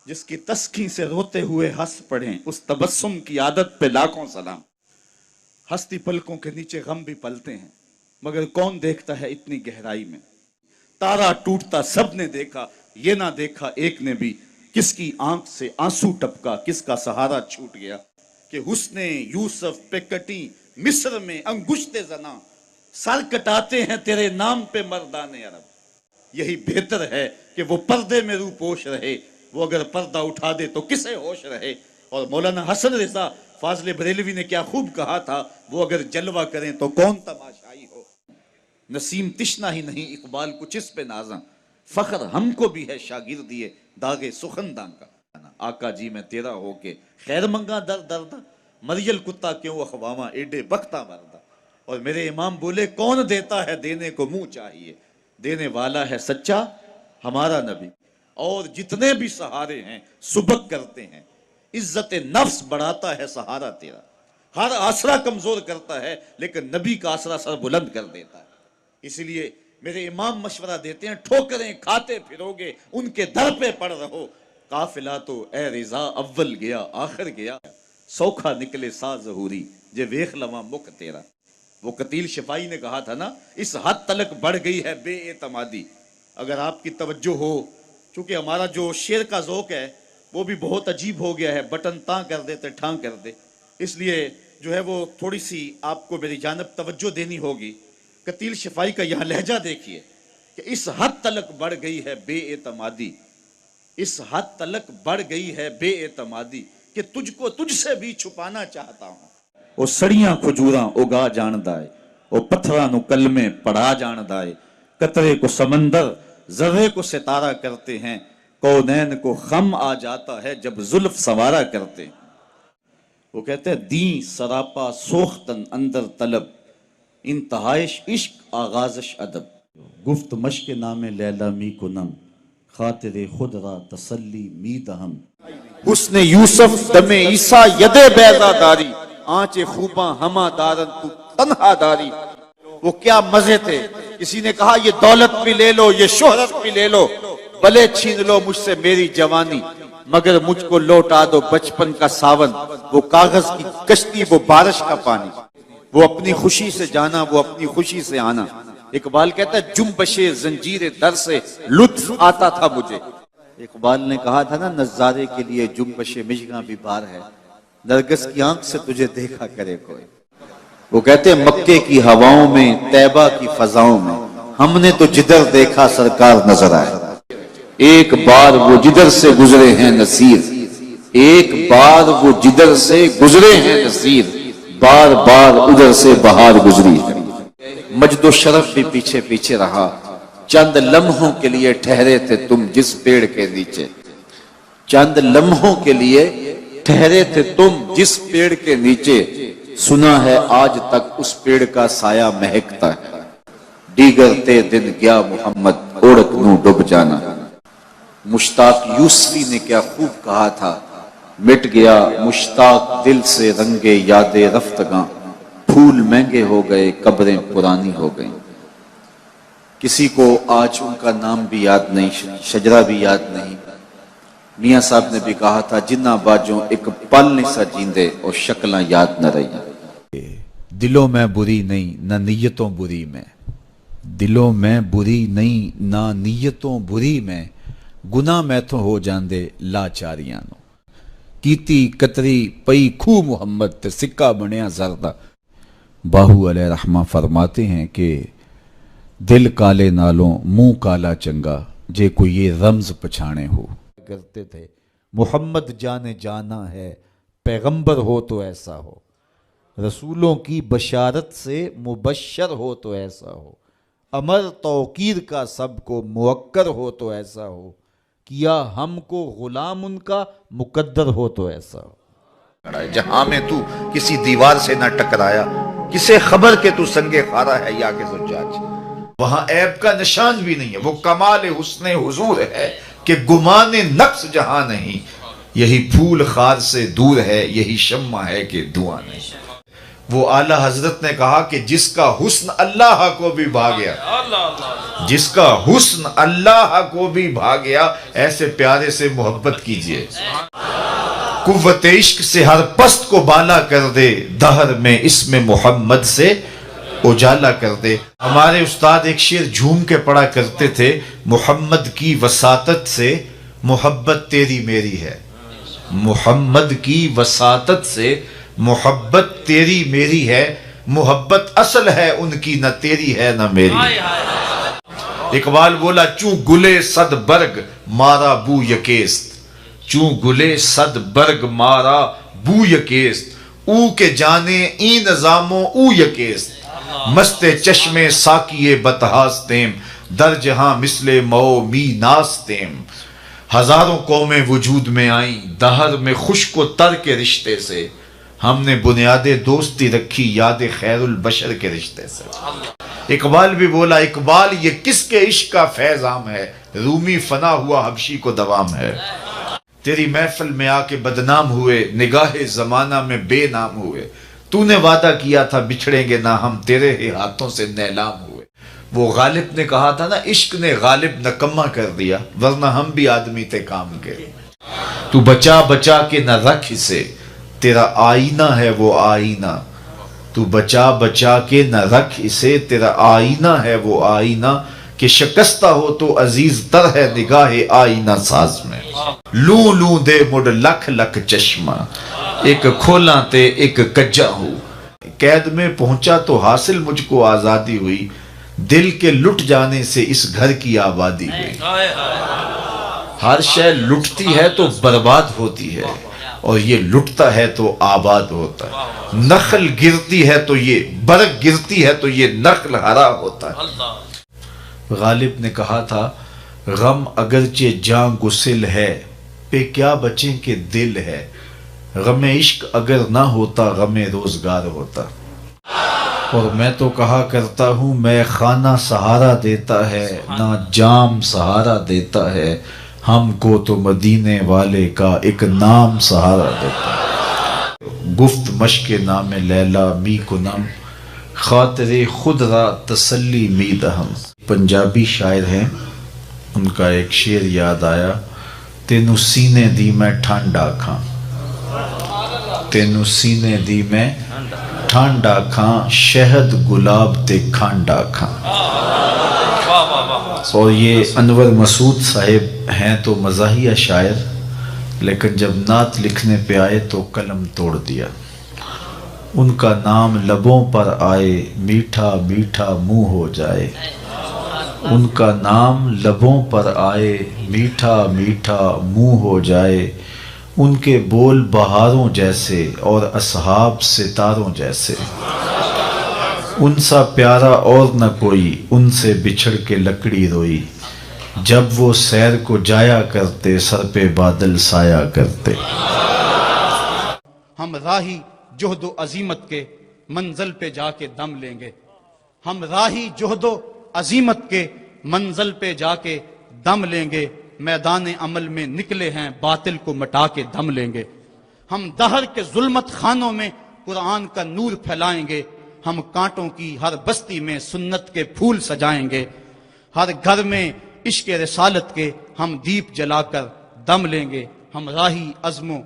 جس کی تسکین سے روتے ہوئے ہنس پڑیں، اس تبسم کی عادت پہ لاکھوں سلام۔ ہستی پلکوں کے نیچے غم بھی پلتے ہیں، مگر کون دیکھتا ہے اتنی گہرائی میں؟ تارا ٹوٹتا سب نے دیکھا، یہ نہ دیکھا ایک نے بھی، کس کی آنکھ سے آنسو ٹپکا، کس کا سہارا چھوٹ گیا، کہ حسن یوسف پہ کٹی مصر میں انگشت زنا، سر کٹاتے ہیں تیرے نام پہ مردان عرب۔ یہی بہتر ہے کہ وہ پردے میں رو پوش رہے، وہ اگر پردہ اٹھا دے تو کسے ہوش رہے۔ اور مولانا حسن رضا فاضل بریلوی نے کیا خوب کہا تھا، وہ اگر جلوہ کریں تو کون تماشائی ہو۔ نسیم تشنا ہی نہیں اقبال کچھ اس پہ نازاں، فخر ہم کو بھی ہے شاگردیے داغے سخنداں کا۔ آقا جی میں تیرا ہو کے خیر منگا در دردہ، مریل کتا کیوں اخواواں ایڈے بختہ مردہ۔ اور میرے امام بولے کون دیتا ہے دینے کو منہ چاہیے، دینے والا ہے سچا ہمارا نبی۔ اور جتنے بھی سہارے ہیں سبق کرتے ہیں، عزت نفس بڑھاتا ہے سہارا تیرا۔ ہر آسرا کمزور کرتا ہے لیکن نبی کا آسرا سر بلند کر دیتا ہے۔ اس لیے میرے امام مشورہ دیتے ہیں، ٹھوکریں کھاتے پھرو گے ان کے در پہ پڑ رہو، قافلہ تو اے رضا اول گیا آخر گیا، سوکھا نکلے سا ظہوری جے ویخ لواں مکھ تیرا۔ وہ قتیل شفائی نے کہا تھا نا، اس حد تلک بڑھ گئی ہے بے اعتمادی۔ اگر آپ کی توجہ ہو، چونکہ ہمارا جو شعر کا ذوق ہے وہ بھی بہت عجیب ہو گیا ہے، بٹن تاں کر دیتے ٹھاں کر دے، اس لیے جو ہے وہ تھوڑی سی آپ کو میری جانب توجہ دینی ہوگی۔ قتیل شفائی کا یہاں لہجہ دیکھیے کہ اس حد تلک بڑھ گئی ہے بے اعتمادی، اس حد تلک بڑھ گئی ہے بے اعتمادی کہ تجھ کو تجھ سے بھی چھپانا چاہتا ہوں۔ وہ سڑیاں کھجوراں اگا جاندہ ہے، وہ پتھراں نو کلمے پڑھا جاندہ ہے، قطرے کو سمندر ذرے کو ستارہ کرتے ہیں، کونین کو خم آ جاتا ہے جب زلف سوارا کرتے ہیں۔ وہ کہتے ہیں دین سراپا سوختن اندر طلب، انتہائش عشق آغازش ادب، گفت مشک نام لیلا می کنم، خاطر خود را تسلی می دہم۔ حسن یوسف دم عیسیٰ ید بیضا داری، آنچ خوباں ہما دارن تو تنہا داری۔ وہ کیا مزے تھے، کسی نے کہا یہ دولت بھی لے لو یہ شہرت بھی لے لو، بلے چھین لو مجھ سے میری جوانی، مگر مجھ کو لوٹا دو بچپن کا ساون، وہ کاغذ کی کشتی وہ بارش کا پانی، وہ اپنی خوشی سے جانا وہ اپنی خوشی سے آنا۔ اقبال کہتا ہے جنبش زنجیر در سے لطف آتا تھا مجھے۔ اقبال نے کہا تھا نا نظارے کے لیے جنبش مژگاں بھی بار ہے، نرگس کی آنکھ سے تجھے دیکھا کرے کوئی۔ وہ کہتے ہیں مکے کی ہواؤں میں طیبہ کی فضاؤں میں ہم نے تو جدھر دیکھا سرکار نظر آئے، ایک بار وہ جدھر سے گزرے ہیں نصیر، ایک بار وہ جدھر سے گزرے ہیں نصیر، بار بار ادھر سے بہار گزری۔ مجد و شرف بھی پیچھے پیچھے رہا، چند لمحوں کے لیے ٹھہرے تھے تم جس پیڑ کے نیچے، چند لمحوں کے لیے ٹھہرے تھے تم جس پیڑ کے نیچے، سنا ہے آج تک اس پیڑ کا سایہ مہکتا ہے، دیگرتے دن گیا محمد اوڑک نو ڈب جانا۔ مشتاق یوسفی نے کیا خوب کہا تھا، مٹ گیا مشتاق دل سے رنگے یاد رفتگاں، پھول مہنگے ہو گئے قبریں پرانی ہو گئیں۔ کسی کو آج ان کا نام بھی یاد نہیں، شجرہ بھی یاد نہیں۔ میاں صاحب نے بھی کہا تھا جنہ باجوں ایک پل نہیں سا جیندے اور شکلاں یاد نہ رہی۔ دلوں میں بری نہیں نہ نیتوں بری میں، دلوں میں بری نہیں نہ نیتوں بری میں، گناہ میں تو ہو جاندے لاچاریاں نو، کیتی کتری پئی کھو محمد تے سکہ بنیا زردہ۔ باہو علیہ رحمہ فرماتے ہیں کہ دل کالے نالوں منہ کالا چنگا، جے کوئی یہ رمز پچھانے ہو۔ کرتے تھے محمد جانے جانا ہے، پیغمبر ہو تو ایسا ہو، رسولوں کی بشارت سے مبشر ہو تو ایسا ہو، امر توقیر کا سب کو موکر ہو تو ایسا ہو، کیا ہم کو غلام ان کا مقدر ہو تو ایسا ہو۔ جہاں میں تو کسی دیوار سے نہ ٹکرایا، کسے خبر کہ تو سنگے خارا ہے یا کہ زجاج، وہاں عیب کا نشان بھی نہیں ہے، وہ کمال حسن حضور ہے کہ گمان نقص جہاں نہیں، یہی پھول خار سے دور ہے، یہی شمع ہے کہ دھواں نہیں۔ وہ اعلی حضرت نے کہا کہ جس کا حسن اللہ کو بھی بھا گیا، جس کا حسن اللہ کو بھی بھا گیا، ایسے پیارے سے محبت کیجئے۔ قوت عشق سے ہر پست کو بالا کر دے، دہر میں اسم محمد سے اجالا کر دے۔ ہمارے استاد ایک شعر جھوم کے پڑھا کرتے تھے، محمد کی وساطت سے محبت تیری میری ہے، محمد کی وساطت سے محبت تیری میری ہے، محبت اصل ہے ان کی، نہ تیری ہے نہ میری۔ اقبال بولا چوں گلے صد برگ مارا بو یکیست، چوں گلے صد برگ مارا بو یکیست، او کے جانے ای نظاموں او یکیست، مست چشم ساکیے بتہاستیم، در جہاں مثل مو می ناستیم۔ ہزاروں قومیں وجود میں آئیں، دہر میں خشک و تر کے رشتے سے، ہم نے بنیاد دوستی رکھی یاد خیر البشر کے رشتے سے۔ اقبال بھی بولا اقبال یہ کس کے عشق کا فیض عام ہے، رومی فنا ہوا حبشی کو دوام ہے۔ تیری محفل میں آ کے بدنام ہوئے، نگاہ زمانہ میں بے نام ہوئے، تو نے وعدہ کیا تھا بچھڑیں گے نہ ہم، تیرے ہی ہاتھوں سے نیلام ہوئے۔ وہ غالب نے کہا تھا نا عشق نے غالب نکما کر دیا، ورنہ ہم بھی آدمی تھے کام کے۔ تو بچا بچا کے نہ رکھ اسے، تیرا آئینہ ہے وہ آئینہ، تو بچا بچا کے نہ رکھ اسے، تیرا آئینہ ہے وہ آئینہ، کہ شکستہ ہو تو عزیز تر ہے نگاہ آئینہ ساز میں۔ لوں لوں دے مڑ لکھ لکھ چشمہ، ایک کھولا تے ایک کجا ہو، قید میں پہنچا تو حاصل مجھ کو آزادی ہوئی، دل کے لٹ جانے سے اس گھر کی آبادی ہوئی۔ ہر شے لٹتی ہے تو برباد ہوتی ہے، اور یہ لٹتا ہے تو آباد ہوتا ہے۔ نخل گرتی ہے تو یہ برگ گرتی ہے تو یہ نخل ہرا ہوتا ہے۔ غالب نے کہا تھا غم اگرچہ جاں گسل ہے، پہ کیا بچیں کہ دل ہے، غم عشق اگر نہ ہوتا غم روزگار ہوتا۔ اور میں تو کہا کرتا ہوں میں خانہ سہارا دیتا ہے، نہ جام سہارا دیتا ہے، ہم کو تو مدینے والے کا ایک نام سہارا دیتا ہے۔ گفت مشق نام لیلا می کنم، خاطر خود را تسلی می دہم۔ پنجابی شاعر ہیں، ان کا ایک شعر یاد آیا، تینو سینے دی میں ٹھنڈ آکھاں، تینو سینے دی میں ٹھنڈ آکھاں، شہد گلاب تے کھنڈ آکھاں۔ اور یہ انور مسعود صاحب ہیں تو مزاحیہ شاعر، لیکن جب نعت لکھنے پہ آئے تو قلم توڑ دیا۔ ان کا نام لبوں پر آئے، میٹھا میٹھا منہ ہو جائے، ان کا نام لبوں پر آئے، میٹھا میٹھا منہ ہو جائے، ان کے بول بہاروں جیسے اور اصحاب ستاروں جیسے، ان سا پیارا اور نہ کوئی، ان سے بچھڑ کے لکڑی روئی، جب وہ سیر کو جایا کرتے سر پہ بادل سایا کرتے۔ ہم راہی جہد و عظیمت کے منزل پہ جا کے دم لیں گے، ہم راہی جہد و عظیمت کے منزل پہ جا کے دم لیں گے، میدان عمل میں نکلے ہیں باطل کو مٹا کے دم لیں گے، ہم دہر کے ظلمت خانوں میں قرآن کا نور پھیلائیں گے، ہم کانٹوں کی ہر بستی میں سنت کے پھول سجائیں گے، ہر گھر میں عشق رسالت کے ہم دیپ جلا کر دم لیں گے، ہم راہی عزم و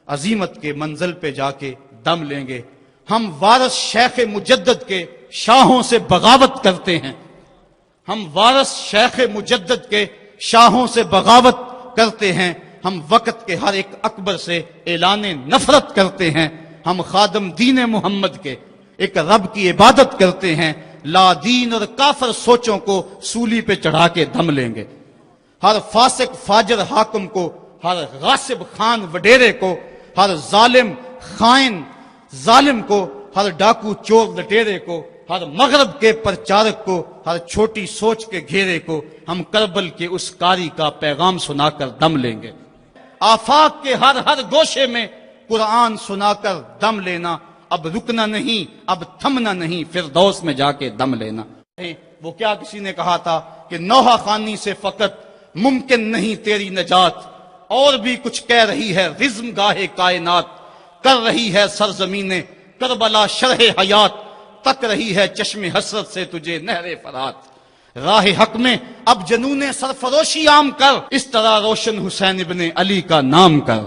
عظیمت کے منزل پہ جا کے دم لیں گے، ہم وارث شیخ مجدد کے شاہوں سے بغاوت کرتے ہیں، ہم وارث شیخ مجدد کے شاہوں سے بغاوت کرتے ہیں، ہم وقت کے ہر ایک اکبر سے اعلان نفرت کرتے ہیں، ہم خادم دین محمد کے ایک رب کی عبادت کرتے ہیں، لا دین اور کافر سوچوں کو سولی پہ چڑھا کے دم لیں گے، ہر فاسق فاجر حاکم کو، ہر غاصب خان وڈیرے کو، ہر ظالم خائن ظالم کو، ہر ڈاکو چور لٹیرے کو، ہر مغرب کے پرچارک کو، ہر چھوٹی سوچ کے گھیرے کو، ہم کربل کے اس کاری کا پیغام سنا کر دم لیں گے، آفاق کے ہر گوشے میں قرآن سنا کر دم لینا، اب رکنا نہیں، اب تھمنا نہیں، فردوس میں جا کے دم لینا۔ وہ کیا کسی نے کہا تھا کہ نوحہ خانی سے فقط ممکن نہیں تیری نجات، اور بھی کچھ کہہ رہی ہے رزم گاہ کائنات، کر رہی ہے سرزمین کربلا شرح حیات، تک رہی ہے چشم حسرت سے تجھے نہر فرات۔ راہ حق میں اب جنون سرفروشی عام کر، اس طرح روشن حسین ابن علی کا نام کر۔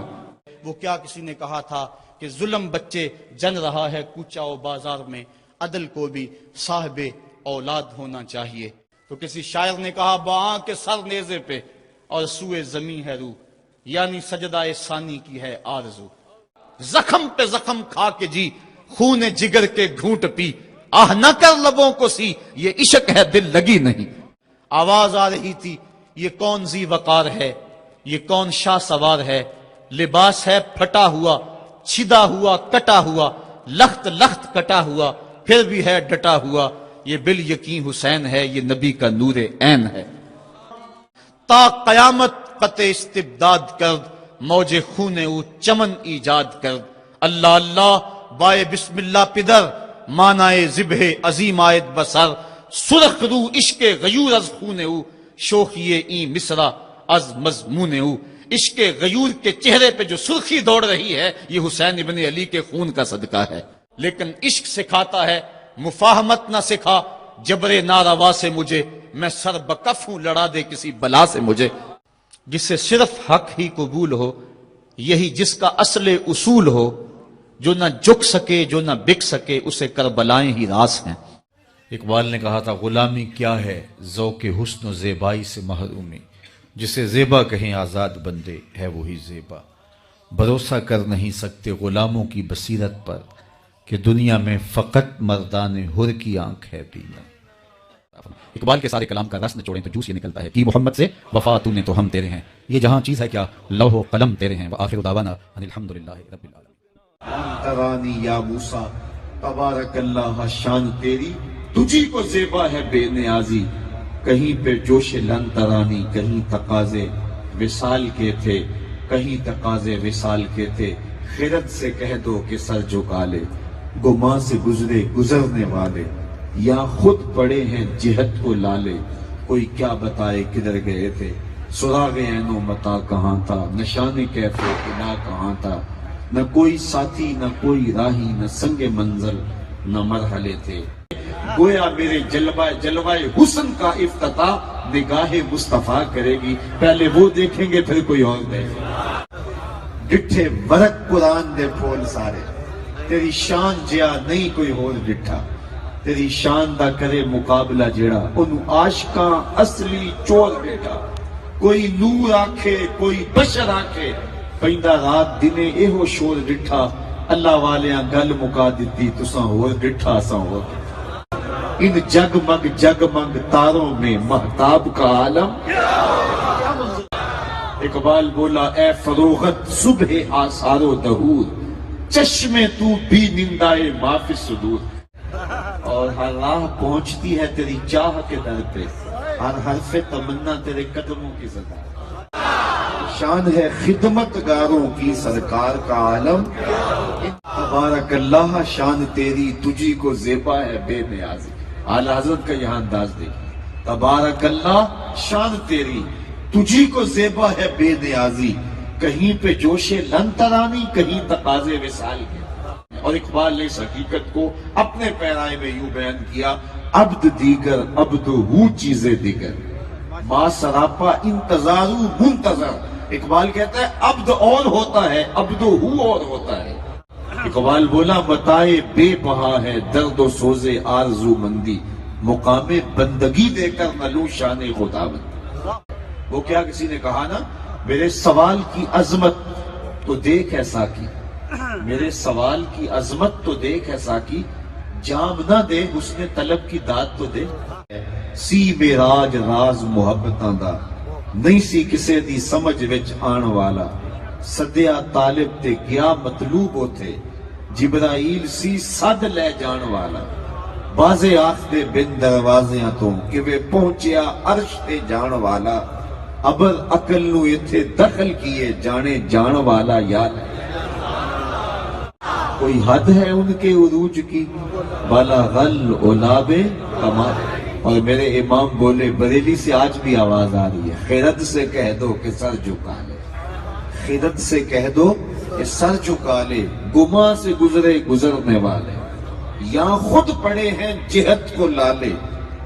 وہ کیا کسی نے کہا تھا کہ ظلم بچے جن رہا ہے کوچہ و بازار میں، عدل کو بھی صاحب اولاد ہونا چاہیے۔ تو کسی شاعر نے کہا باں کے سر نیزے پہ اور سوئے زمیں ہے روح، یعنی سجدہ ثانی کی ہے آرزو۔ زخم پہ زخم کھا کے جی، خون جگر کے گھونٹ پی، آہ نہ کر لبوں کو سی، یہ عشق ہے دل لگی نہیں۔ آواز آ رہی تھی یہ کون ذی وقار ہے، یہ کون شاہ سوار ہے، لباس ہے پھٹا ہوا، چھدا ہوا کٹا ہوا، لخت لخت کٹا ہوا، پھر بھی ہے ڈٹا ہوا، یہ بال یقین حسین ہے، یہ نبی کا نور عین ہے۔ تا قیامت قطع استبداد کرد، موج خون او چمن ایجاد کرد۔ اللہ اللہ بائے بسم اللہ پدر، مانائے ذبح عظیم آیت بسر۔ سرخ رو عشق غیور از خون او، شوخی این مصرع از مضمون او۔ عشق غیور کے چہرے پہ جو سرخی دوڑ رہی ہے، یہ حسین ابن علی کے خون کا صدقہ ہے۔ لیکن عشق سکھاتا ہے، مفاہمت نہ سکھا جبر ناروا سے مجھے، میں سر بکف ہوں لڑا دے کسی بلا سے مجھے۔ جسے صرف حق ہی قبول ہو، یہی جس کا اصل اصول ہو، جو نہ جھک سکے جو نہ بک سکے، اسے کربلائیں ہی راس ہیں۔ اقبال نے کہا تھا غلامی کیا ہے ذوق حسن و زیبائی سے محرومی، جسے زیبا کہیں آزاد بندے ہے وہی زیبا۔ بھروسہ کر نہیں سکتے غلاموں کی بصیرت پر کہ دنیا میں فقط مردان حر کی آنکھ ہے بینا۔ اقبال کے سارے کلام کا رس نچوڑیں تو جوس یہ نکلتا ہے کہ محمد سے وفا تو نے تو ہم تیرے ہیں، یہ جہاں چیز ہے کیا لوح و قلم تیرے ہیں۔ وآخر دعوانا ان الحمدللہ رب العالمین۔ ترانی یا موسیٰ تبارک اللہ شان تیری، تجھی کو زیبا ہے بے نیازی۔ کہیں پہ جوش لن ترانی، کہیں تقاضے وصال کے تھے، کہیں تقاضے وصال کے تھے۔ خرد سے کہہ دو کہ سر جھکا لے، گماں سے گزرے گزرنے والے، یا خود پڑے ہیں جہت کو لالے۔ کوئی کیا بتائے کدھر گئے تھے، سراغ عین و متا کہاں تھا، نشان کیف و انا کہاں تھا۔ نہ کوئی ساتھی نہ کوئی راہی، نہ سنگ منزل نہ مرحلے تھے۔ گویا میرے جلوہ حسن کا افتتاح نگاہ مصطفیٰ کرے گی، پہلے وہ دیکھیں گے پھر کوئی اور دیکھیں گے۔ ڈٹھے ورق قرآن دے پھول سارے، تیری شان جیا نہیں کوئی ہور ڈٹھا۔ تیری شان دا کرے مقابلہ جڑا، انہوں عاشقاں اصلی چور بیٹا۔ کوئی نور آکھے کوئی بشر آکھے، پیندا رات دنے ایہو شور ڈٹھا۔ اللہ والیاں گل مکا دیتی، تساں ہور ڈٹھا اساں ہور ڈٹھا۔ ان جگمگ تاروں میں مہتاب کا عالم۔ اقبال بولا اے فروغت صبح آثار و دہور، چشمے تو بھی نندائے ما فی الصدور۔ اور ہر راہ پہنچتی ہے تیری چاہ کے در پہ، ہر حرف تمنا تیرے قدموں کی صدا۔ شان ہے خدمت گاروں کی سرکار کا عالم۔ تبارک اللہ شان تیری، تجھی کو زیبا ہے بے نیازی۔ اعلی حضرت کا یہاں انداز دیکھیں، تبارک اللہ شان تیری، تجھی کو زیبا ہے بے نیازی۔ کہیں پہ جوش لن ترانی، کہیں تقاضے وصال کے۔ اور اقبال نے اس حقیقت کو اپنے پیرائے میں یوں بیان کیا، عبد دیگر عبد ہو چیزیں دیگر، با سراپا انتظارو منتظر۔ اقبال کہتا ہے عبد اور ہوتا ہے، عبد ہو اور ہوتا ہے۔ اقبال بولا متائے بے بہا ہے درد و سوز آرزو مندی، مقام بندگی دے کر نلوں شان خدا بندی۔ وہ کیا کسی نے کہا نا، میرے سوال کی عظمت تو دیکھ ایسا کی، میرے سوال کی عظمت تو دیکھ ایسا کی، جام نہ دے حسن طلب کی داد تو دے۔ سی میراج راز محبتاں دا، نہیں سی کسے دی سمجھ وچ آن والا۔ سدیا طالب تے گیا مطلوب ہوتے، جبرائیل سی سد لے جان والا۔ بازے آخ دے بن دروازیاں تو کہ وہ پہنچیا عرش تے جان والا۔ ابر عقل نو ایتھے دخل کیے، جانے جان والا یا نہیں۔ کوئی حد ہے ان کے عروج کی، بالا غل اولاب کمال۔ اور میرے امام بولے بریلی سے آج بھی آواز آ رہی ہے، خیرت سے کہہ دو کہ سر جھکا لے، خیرت سے کہہ دو کہ سر جھکا لے گما سے گزرے گزرنے والے، یہاں خود پڑے ہیں جہت کو لالے،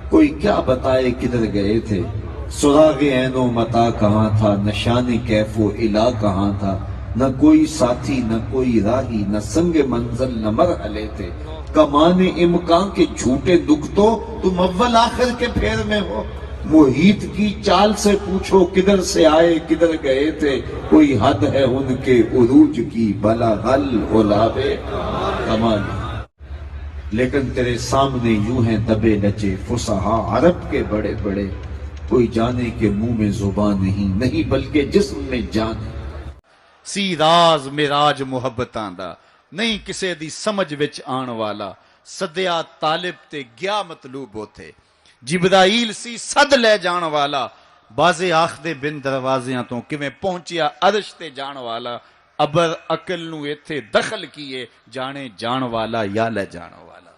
کوئی کیا بتائے کدھر گئے تھے، سراغ عین و متا کہاں تھا، نشان کیف و الا کہاں تھا، نہ کوئی ساتھی نہ کوئی راہی، نہ سنگ منزل نہ مرحلے تھے، کمان امکان کے جھوٹے نکتوں تم اول آخر کے پھیر میں ہو، محیط کی چال سے پوچھو کدھر سے آئے کدھر گئے تھے، کوئی حد ہے ان کے عروج کی، بلا غل غلاب کمال۔ لیکن تیرے سامنے یوں ہیں دبے لچے فصحا عرب کے بڑے بڑے، کوئی جانے کے منہ میں زبان نہیں بلکہ جسم میں جان ہے۔ سی راز میراج محبتاں دا نہیں کسے دی سمجھ وچ آن والا، سدیا طالب تے گیا مطلوب ہوتے، جبرائیل سی صد لے جان والا، بازے آخدے بن دروازیاں تو کیویں پہنچیا عرش تے جان والا، ابر عقل نو ایتھے دخل کیے جانے جان والا یا لے جان والا۔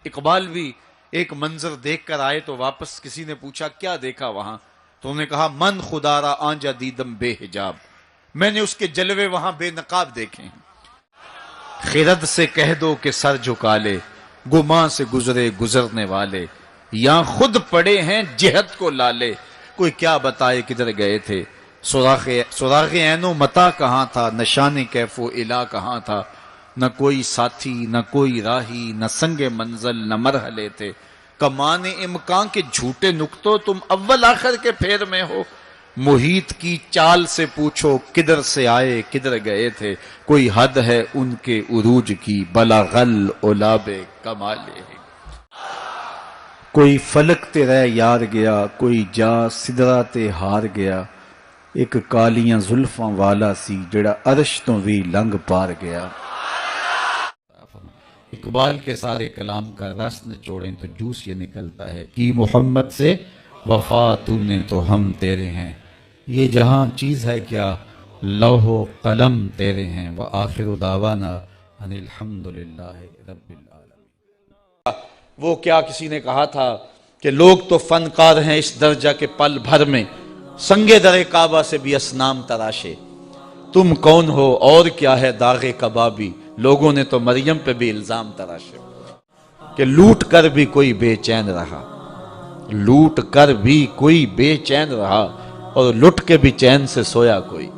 اقبال بھی ایک منظر دیکھ کر آئے تو واپس کسی نے پوچھا کیا دیکھا وہاں، تو انہوں نے کہا من خدا را آنجا دیدم بے حجاب، میں نے اس کے جلوے وہاں بے نقاب دیکھے ہیں۔ خرد سے کہہ دو کہ سر جھکا لے گماں سے گزرے گزرنے والے، یہاں خود پڑے ہیں جہت کو لالے، کوئی کیا بتائے کدھر گئے تھے، سراغ عین و متا کہاں تھا، نشان کیف و الا کہاں تھا، نہ کوئی ساتھی نہ کوئی راہی، نہ سنگ منزل نہ مرحلے تھے، کمان امکان کے جھوٹے نکتوں تم اول آخر کے پھیر میں ہو، محیط کی چال سے پوچھو کدھر سے آئے کدھر گئے تھے، کوئی حد ہے ان کے عروج کی، بلا غل اولاب کمالے۔ کوئی فلک تے رہ یار گیا، کوئی جا سدرا تے ہار گیا، ایک کالیاں زلفاں والا سی جڑا عرش تو بھی لنگ پار گیا۔ اقبال کے سارے کلام کا رس نچوڑیں تو جوس یہ نکلتا ہے کہ محمد سے وفا تو نے تو ہم تیرے ہیں، یہ جہاں چیز ہے کیا لوح و قلم تیرے ہیں، وآخر دعوانا ان الحمدللہ رب العالمین۔ وہ کیا کسی نے کہا تھا کہ لوگ تو فنکار ہیں اس درجہ کے پل بھر میں سنگے در کعبہ سے بھی اسنام تراشے، تم کون ہو اور کیا ہے داغ کبابی، لوگوں نے تو مریم پہ بھی الزام تراشے، کہ لوٹ کر بھی کوئی بے چین رہا، لوٹ کر بھی کوئی بے چین رہا، اور لٹ کے بھی چین سے سویا کوئی،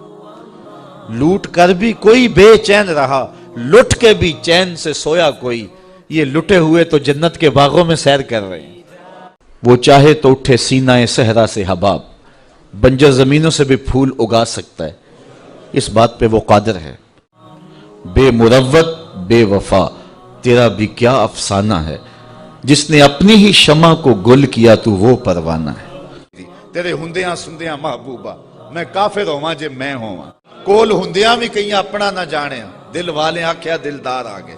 لوٹ کر بھی کوئی بے چین رہا، لٹ کے بھی چین سے سویا کوئی، یہ لٹے ہوئے تو جنت کے باغوں میں سیر کر رہے ہیں، وہ چاہے تو اٹھے سینہ صحرا سے حباب، بنجر زمینوں سے بھی پھول اگا سکتا ہے، اس بات پہ وہ قادر ہے۔ بے مروت بے وفا تیرا بھی کیا افسانہ ہے، جس نے اپنی ہی شمع کو گل کیا تو وہ پروانہ ہے۔ تیرے ہندیاں سندیاں محبوبہ میں کافر ہواں جے میں ہواں، کول ہندیاں بھی کہیں اپنا نہ جانے، دل والے آکھیا دلدار آگے۔